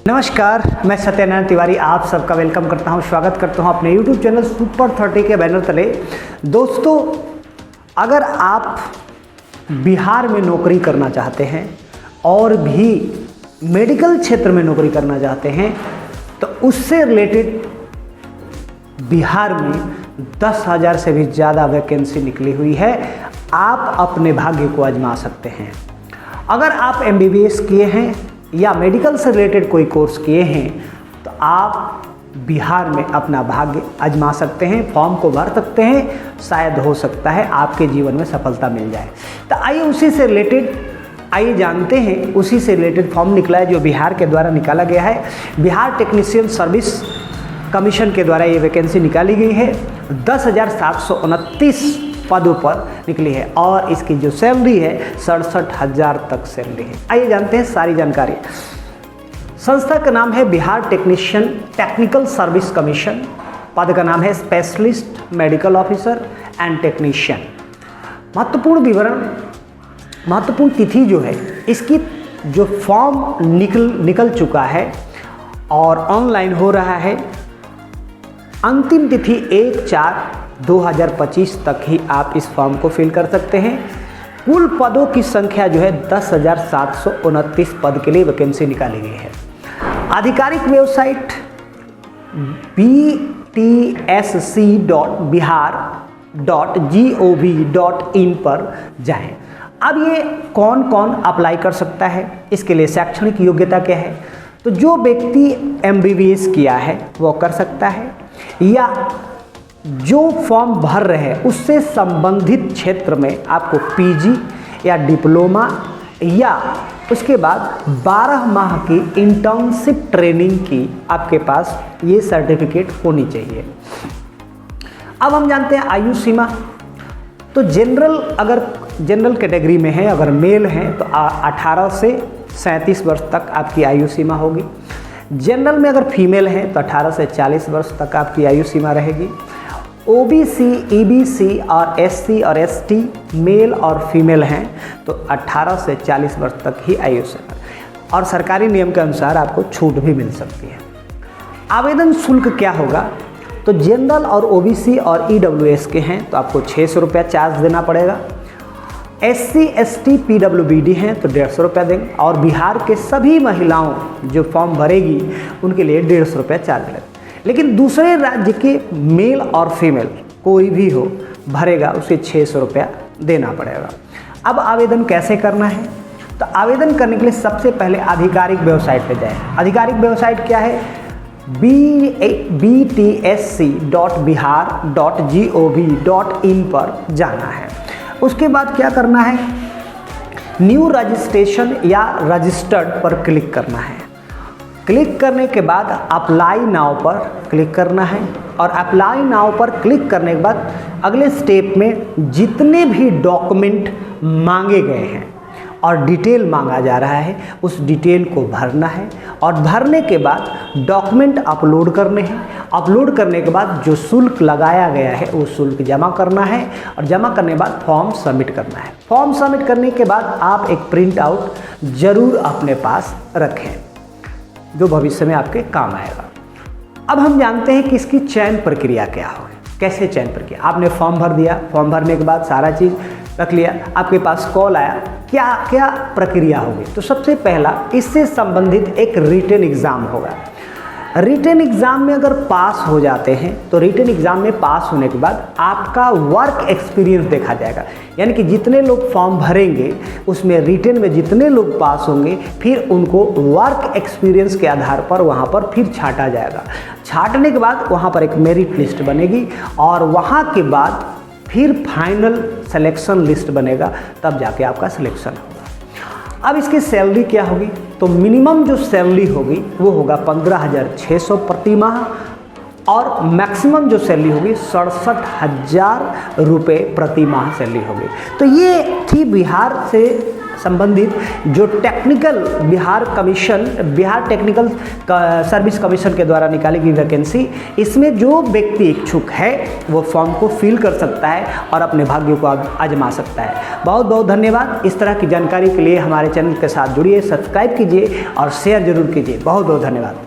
नमस्कार, मैं सत्यनारायण तिवारी आप सबका वेलकम करता हूं, स्वागत करता हूं अपने YouTube चैनल सुपर 30 के बैनर तले। दोस्तों, अगर आप बिहार में नौकरी करना चाहते हैं और भी मेडिकल क्षेत्र में नौकरी करना चाहते हैं तो उससे रिलेटेड बिहार में 10,000 से भी ज़्यादा वैकेंसी निकली हुई है। आप अपने भाग्य को आजमा सकते हैं। अगर आप MBBS किए हैं या मेडिकल से रिलेटेड कोई कोर्स किए हैं तो आप बिहार में अपना भाग्य आजमा सकते हैं, फॉर्म को भर सकते हैं। शायद हो सकता है आपके जीवन में सफलता मिल जाए। तो आइए उसी से रिलेटेड जानते हैं। उसी से रिलेटेड फॉर्म निकला है जो बिहार के द्वारा निकाला गया है। बिहार टेक्नीशियन सर्विस कमीशन के द्वारा ये वैकेंसी निकाली गई है। 10,729 पदों पर निकली है और इसकी जो सैलरी है 67,000 तक सैलरी है। आइए जानते हैं सारी जानकारी। संस्था का नाम है Bihar technician technical service commission. पद का नाम है specialist medical officer and technician. महत्वपूर्ण विवरण, महत्वपूर्ण तिथि जो है इसकी, जो फॉर्म निकल चुका है और ऑनलाइन हो रहा है। अंतिम तिथि 1/4/2025 तक ही आप इस फॉर्म को फिल कर सकते हैं। कुल पदों की संख्या जो है 10,729 पद के लिए वैकेंसी निकाली गई है। आधिकारिक वेबसाइट btsc.bihar.gov.in पर जाएं। अब ये कौन कौन अप्लाई कर सकता है, इसके लिए शैक्षणिक योग्यता क्या है? तो जो व्यक्ति MBBS किया है वो कर सकता है, या जो फॉर्म भर रहे हैं उससे संबंधित क्षेत्र में आपको PG या डिप्लोमा या उसके बाद 12 माह की इंटर्नशिप ट्रेनिंग की आपके पास ये सर्टिफिकेट होनी चाहिए। अब हम जानते हैं आयु सीमा। तो अगर जनरल कैटेगरी में है, अगर मेल हैं तो 18 से 37 वर्ष तक आपकी आयु सीमा होगी। जनरल में अगर फीमेल हैं तो 18 से 40 वर्ष तक आपकी आयु सीमा रहेगी। OBC, EBC और SC और ST मेल और फीमेल हैं तो 18 से 40 वर्ष तक ही आयु सीमा, और सरकारी नियम के अनुसार आपको छूट भी मिल सकती है। आवेदन शुल्क क्या होगा? तो जनरल और OBC और EWS के हैं तो आपको 600 रुपया चार्ज देना पड़ेगा। SC, ST, PWBD हैं तो 150 रुपया देंगे, और बिहार के सभी महिलाओं जो फॉर्म भरेगी उनके लिए 150 रुपया चार्ज लगेगा। लेकिन दूसरे राज्य के मेल और फीमेल कोई भी हो भरेगा उसे 600 रुपया देना पड़ेगा। अब आवेदन कैसे करना है? तो आवेदन करने के लिए सबसे पहले आधिकारिक वेबसाइट पर जाएं। आधिकारिक वेबसाइट क्या है? btsc.bihar.gov.in पर जाना है। उसके बाद क्या करना है? न्यू रजिस्ट्रेशन या रजिस्टर्ड पर क्लिक करना है। क्लिक करने के बाद अप्लाई नाउ पर क्लिक करना है, और अप्लाई नाउ पर क्लिक करने के बाद अगले स्टेप में जितने भी डॉक्यूमेंट मांगे गए हैं और डिटेल मांगा जा रहा है उस डिटेल को भरना है, और भरने के बाद डॉक्यूमेंट अपलोड करने हैं। अपलोड करने के बाद जो शुल्क लगाया गया है वो शुल्क जमा करना है, और जमा करने के बाद फॉर्म सबमिट करना है। फॉर्म सबमिट करने के बाद आप एक प्रिंट आउट जरूर अपने पास रखें जो भविष्य में आपके काम आएगा। अब हम जानते हैं कि इसकी चयन प्रक्रिया क्या होगी, कैसे चयन प्रक्रिया। आपने फॉर्म भर दिया, फॉर्म भरने के बाद सारा चीज़ रख लिया, आपके पास कॉल आया, क्या क्या प्रक्रिया होगी? तो सबसे पहला इससे संबंधित एक रिटन एग्ज़ाम होगा। रिटन एग्ज़ाम में अगर पास हो जाते हैं तो रिटन एग्ज़ाम में पास होने के बाद आपका वर्क एक्सपीरियंस देखा जाएगा। यानी कि जितने लोग फॉर्म भरेंगे उसमें रिटन में जितने लोग पास होंगे फिर उनको वर्क एक्सपीरियंस के आधार पर वहाँ पर फिर छांटा जाएगा। छांटने के बाद वहाँ पर एक मेरिट लिस्ट बनेगी, और वहाँ के बाद फिर फाइनल सिलेक्शन लिस्ट बनेगा, तब जाके आपका सिलेक्शन होगा। अब इसकी सैलरी क्या होगी? तो मिनिमम जो सैलरी होगी वो होगा 15,600 प्रति माह, और मैक्सिमम जो सैलरी होगी 67,000 रुपये प्रति माह सैलरी होगी। तो ये थी बिहार से संबंधित जो technical Bihar technical service commission के द्वारा निकाली गई वैकेंसी, इसमें जो व्यक्ति इच्छुक है वो फॉर्म को फिल कर सकता है और अपने भाग्य को आजमा सकता है। बहुत बहुत धन्यवाद। इस तरह की जानकारी के लिए हमारे चैनल के साथ जुड़िए, सब्सक्राइब कीजिए और शेयर जरूर कीजिए। बहुत बहुत धन्यवाद।